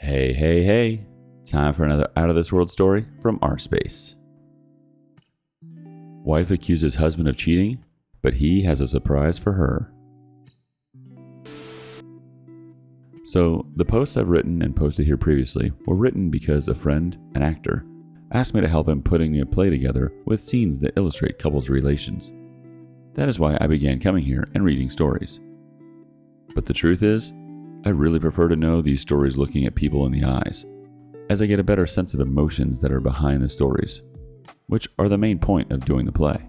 Hey, hey, hey. Time for another Out of This World story from rSpace. Wife accuses husband of cheating, but he has a surprise for her. So, the posts I've written and posted here previously were written because a friend, an actor, asked me to help him putting a play together with scenes that illustrate couples' relations. That is why I began coming here and reading stories. But the truth is, I really prefer to know these stories looking at people in the eyes, as I get a better sense of emotions that are behind the stories, which are the main point of doing the play.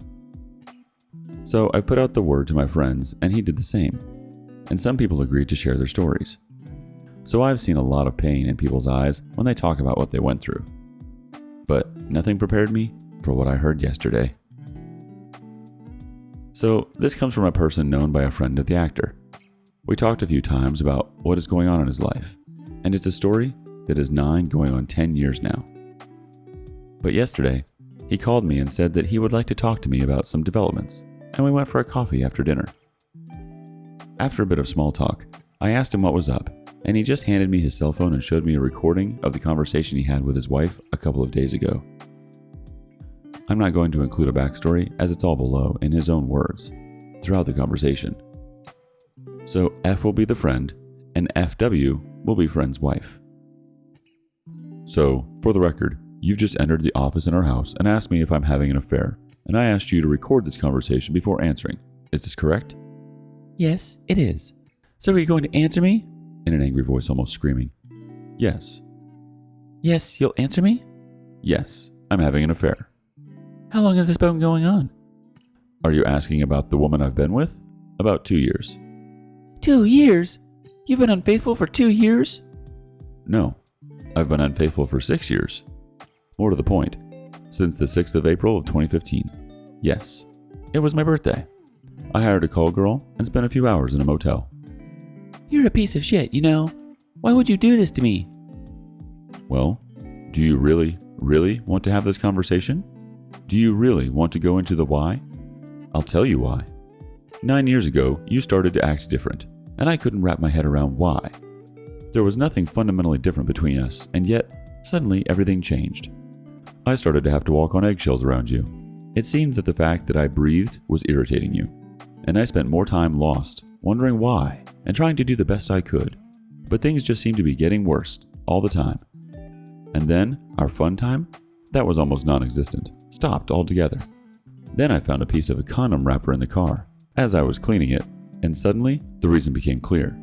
So I've put out the word to my friends, and he did the same, and some people agreed to share their stories. So I've seen a lot of pain in people's eyes when they talk about what they went through. But nothing prepared me for what I heard yesterday. So this comes from a person known by a friend of the actor. We talked a few times about what is going on in his life, and it's a story that is 9 going on 10 years now. But yesterday, he called me and said that he would like to talk to me about some developments, and we went for a coffee after dinner. After a bit of small talk, I asked him what was up, and he just handed me his cell phone and showed me a recording of the conversation he had with his wife a couple of days ago. I'm not going to include a backstory, as it's all below in his own words, throughout the conversation. So F will be the friend, and FW will be friend's wife. So, for the record, you've just entered the office in our house and asked me if I'm having an affair, and I asked you to record this conversation before answering. Is this correct? Yes, it is. So are you going to answer me? In an angry voice, almost screaming. Yes. Yes, you'll answer me? Yes, I'm having an affair. How long has this been going on? Are you asking about the woman I've been with? About 2 years. 2 years? You've been unfaithful for 2 years? No, I've been unfaithful for 6 years. More to the point, since the 6th of April of 2015. Yes, it was my birthday. I hired a call girl and spent a few hours in a motel. You're a piece of shit, you know. Why would you do this to me? Well, do you really want to have this conversation? Do you really want to go into the why? I'll tell you why. 9 years ago, you started to act different, and I couldn't wrap my head around why. There was nothing fundamentally different between us, and yet, suddenly everything changed. I started to have to walk on eggshells around you. It seemed that the fact that I breathed was irritating you, and I spent more time lost, wondering why, and trying to do the best I could. But things just seemed to be getting worse all the time. And then, our fun time? That was almost non-existent, stopped altogether. Then I found a piece of a condom wrapper in the car, as I was cleaning it, and suddenly, the reason became clear.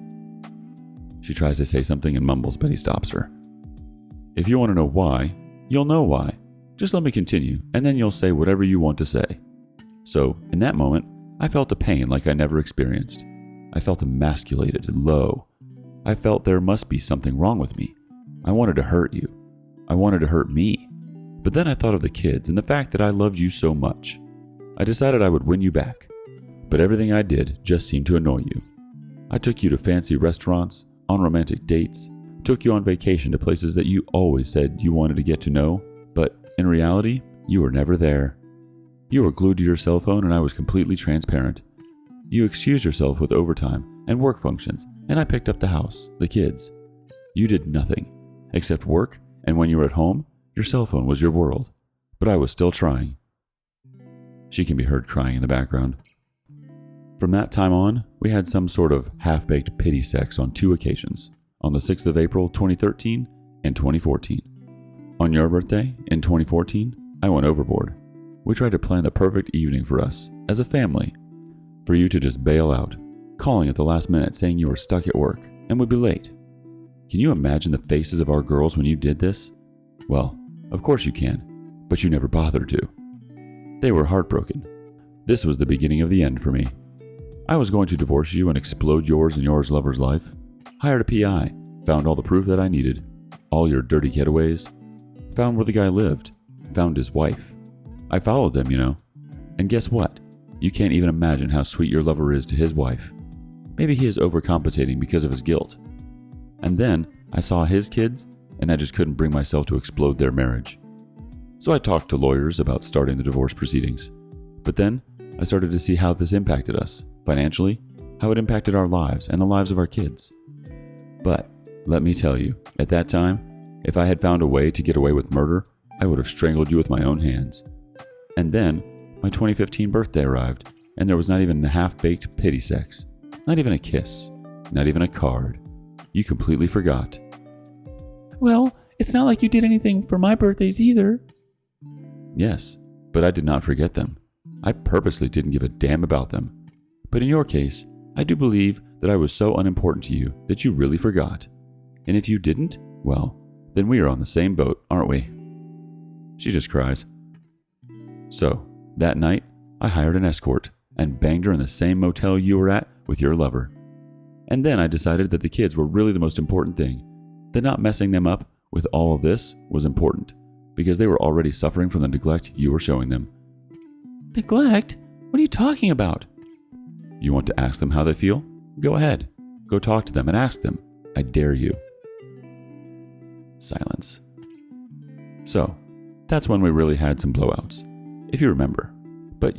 She tries to say something and mumbles, but he stops her. If you want to know why, you'll know why. Just let me continue, and then you'll say whatever you want to say. So, in that moment, I felt a pain like I never experienced. I felt emasculated and low. I felt there must be something wrong with me. I wanted to hurt you. I wanted to hurt me. But then I thought of the kids and the fact that I loved you so much. I decided I would win you back. But everything I did just seemed to annoy you. I took you to fancy restaurants, on romantic dates, took you on vacation to places that you always said you wanted to get to know, but in reality, you were never there. You were glued to your cell phone and I was completely transparent. You excused yourself with overtime and work functions, and I picked up the house, the kids. You did nothing, except work, and when you were at home, your cell phone was your world. But I was still trying. She can be heard crying in the background. From that time on, we had some sort of half-baked pity sex on 2 occasions, on the 6th of April 2013 and 2014. On your birthday, in 2014, I went overboard. We tried to plan the perfect evening for us, as a family, for you to just bail out, calling at the last minute saying you were stuck at work and would be late. Can you imagine the faces of our girls when you did this? Well, of course you can, but you never bothered to. They were heartbroken. This was the beginning of the end for me. I was going to divorce you and explode yours and yours lover's life. Hired a PI, found all the proof that I needed, all your dirty getaways, found where the guy lived, found his wife. I followed them, you know. And guess what? You can't even imagine how sweet your lover is to his wife. Maybe he is overcompensating because of his guilt. And then I saw his kids, and I just couldn't bring myself to explode their marriage. So I talked to lawyers about starting the divorce proceedings. But then I started to see how this impacted us, financially, how it impacted our lives and the lives of our kids. But Let me tell you, at that time, if I had found a way to get away with murder, I would have strangled you with my own hands. And then, my 2015 birthday arrived, and there was not even the half-baked pity sex. Not even a kiss. Not even a card. You completely forgot. Well, it's not like you did anything for my birthdays either. Yes, but I did not forget them. I purposely didn't give a damn about them. But in your case, I do believe that I was so unimportant to you that you really forgot. And if you didn't, well, then we are on the same boat, aren't we? She just cries. So, that night, I hired an escort and banged her in the same motel you were at with your lover. And then I decided that the kids were really the most important thing, that not messing them up with all of this was important, because they were already suffering from the neglect you were showing them. Neglect? What are you talking about? You want to ask them how they feel? Go ahead. Go talk to them and ask them. I dare you. Silence. So, that's when we really had some blowouts, if you remember. But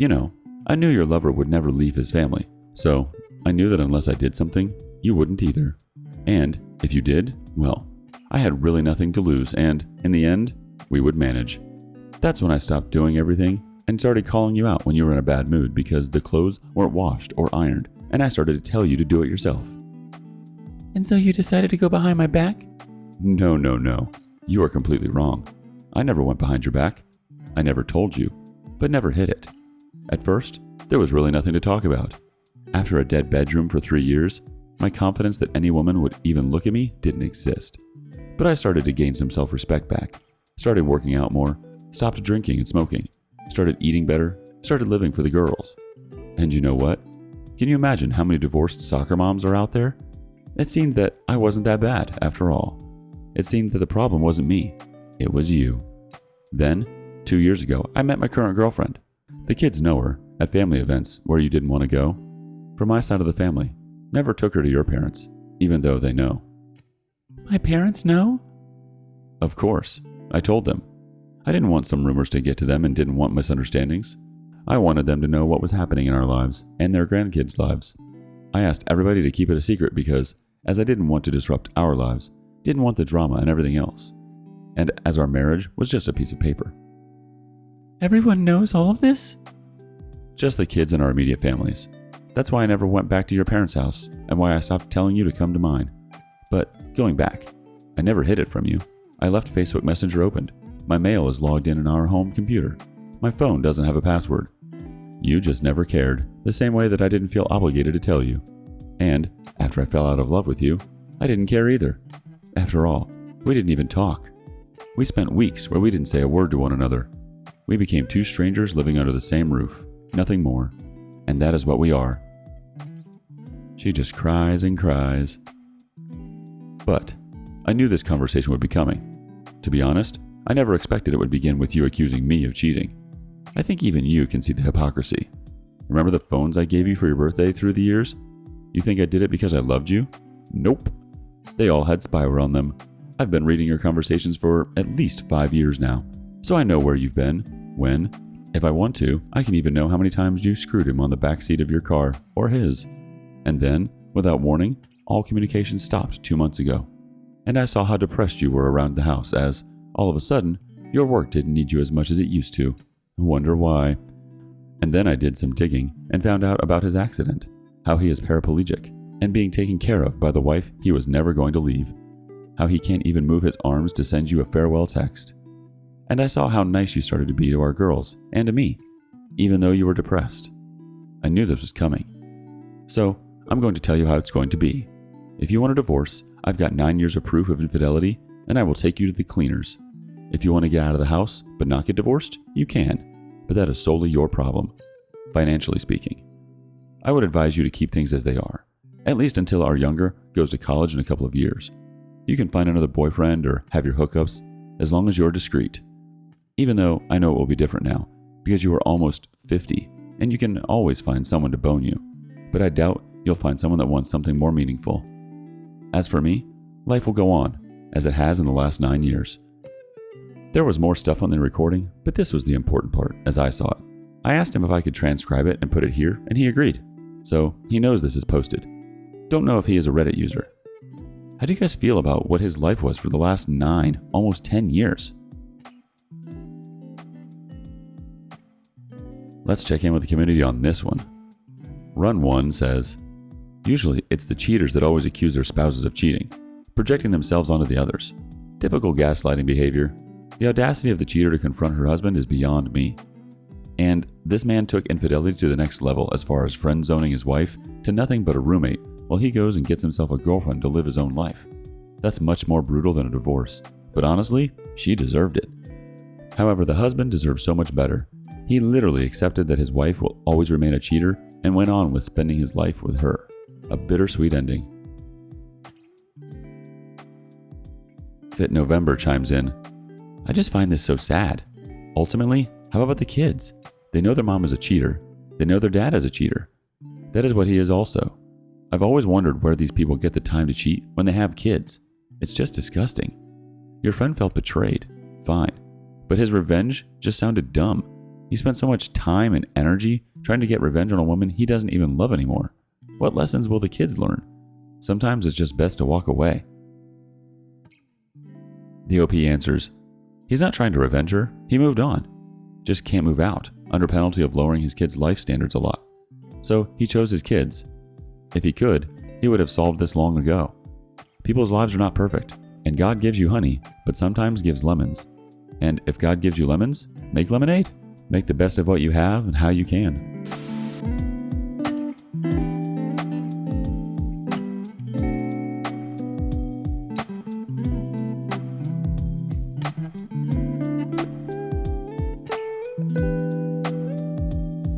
I knew your lover would never leave his family, so I knew that unless I did something, you wouldn't either. And if you did, well, I had really nothing to lose, and in the end, we would manage. That's when I stopped doing everything and started calling you out when you were in a bad mood because the clothes weren't washed or ironed, and I started to tell you to do it yourself. And so you decided to go behind my back? No. You are completely wrong. I never went behind your back. I never told you, but never hid it. At first, there was really nothing to talk about. After a dead bedroom for 3 years, my confidence that any woman would even look at me didn't exist. But I started to gain some self-respect back, started working out more, stopped drinking and smoking, started eating better, started living for the girls. And you know what? Can you imagine how many divorced soccer moms are out there? It seemed that I wasn't that bad, after all. It seemed that the problem wasn't me. It was you. Then, 2 years ago, I met my current girlfriend. The kids know her, at family events where you didn't want to go. From my side of the family. Never took her to your parents, even though they know. My parents know? Of course. I told them. I didn't want some rumors to get to them and didn't want misunderstandings. I wanted them to know what was happening in our lives and their grandkids' lives. I asked everybody to keep it a secret because, as I didn't want to disrupt our lives, didn't want the drama and everything else. And as our marriage was just a piece of paper. Everyone knows all of this? Just the kids in our immediate families. That's why I never went back to your parents' house and why I stopped telling you to come to mine. But going back, I never hid it from you. I left Facebook Messenger opened. My mail is logged in our home computer. My phone doesn't have a password. You just never cared, the same way that I didn't feel obligated to tell you. And after I fell out of love with you, I didn't care either. After all, we didn't even talk. We spent weeks where we didn't say a word to one another. We became two strangers living under the same roof, nothing more. And that is what we are. She just cries and cries. But I knew this conversation would be coming. To be honest, I never expected it would begin with you accusing me of cheating. I think even you can see the hypocrisy. Remember the phones I gave you for your birthday through the years? You think I did it because I loved you? Nope. They all had spyware on them. I've been reading your conversations for at least 5 years now, so I know where you've been, when. If I want to, I can even know how many times you screwed him on the back seat of your car, or his. And then, without warning, all communication stopped 2 months ago. And I saw how depressed you were around the house as, all of a sudden, your work didn't need you as much as it used to. Wonder why. And then I did some digging and found out about his accident, how he is paraplegic and being taken care of by the wife he was never going to leave, how he can't even move his arms to send you a farewell text. And I saw how nice you started to be to our girls and to me, even though you were depressed. I knew this was coming. So, I'm going to tell you how it's going to be. If you want a divorce, I've got 9 years of proof of infidelity, and I will take you to the cleaners. If you want to get out of the house but not get divorced, you can. But that is solely your problem, financially speaking. I would advise you to keep things as they are, at least until our younger goes to college in a couple of years. You can find another boyfriend or have your hookups, as long as you're discreet. Even though I know it will be different now, because you are almost 50, and you can always find someone to bone you. But I doubt you'll find someone that wants something more meaningful. As for me, life will go on, as it has in the last 9 years. There was more stuff on the recording, but this was the important part, as I saw it. I asked him if I could transcribe it and put it here, and he agreed. So, he knows this is posted. Don't know if he is a Reddit user. How do you guys feel about what his life was for the last 9, almost 10 years? Let's check in with the community on this one. Run1 says, usually it's the cheaters that always accuse their spouses of cheating, projecting themselves onto the others. Typical gaslighting behavior. The audacity of the cheater to confront her husband is beyond me. And this man took infidelity to the next level as far as friend zoning his wife to nothing but a roommate while he goes and gets himself a girlfriend to live his own life. That's much more brutal than a divorce. But honestly, she deserved it. However, the husband deserves so much better. He literally accepted that his wife will always remain a cheater and went on with spending his life with her. A bittersweet ending. Fit November chimes in. I just find this so sad. Ultimately, how about the kids? They know their mom is a cheater. They know their dad is a cheater. That is what he is also. I've always wondered where these people get the time to cheat when they have kids. It's just disgusting. Your friend felt betrayed. Fine. But his revenge just sounded dumb. He spent so much time and energy trying to get revenge on a woman he doesn't even love anymore. What lessons will the kids learn? Sometimes it's just best to walk away. The OP answers, he's not trying to revenge her. He moved on. Just can't move out, under penalty of lowering his kids' life standards a lot. So he chose his kids. If he could, he would have solved this long ago. People's lives are not perfect, and God gives you honey, but sometimes gives lemons. And if God gives you lemons, make lemonade. Make the best of what you have and how you can.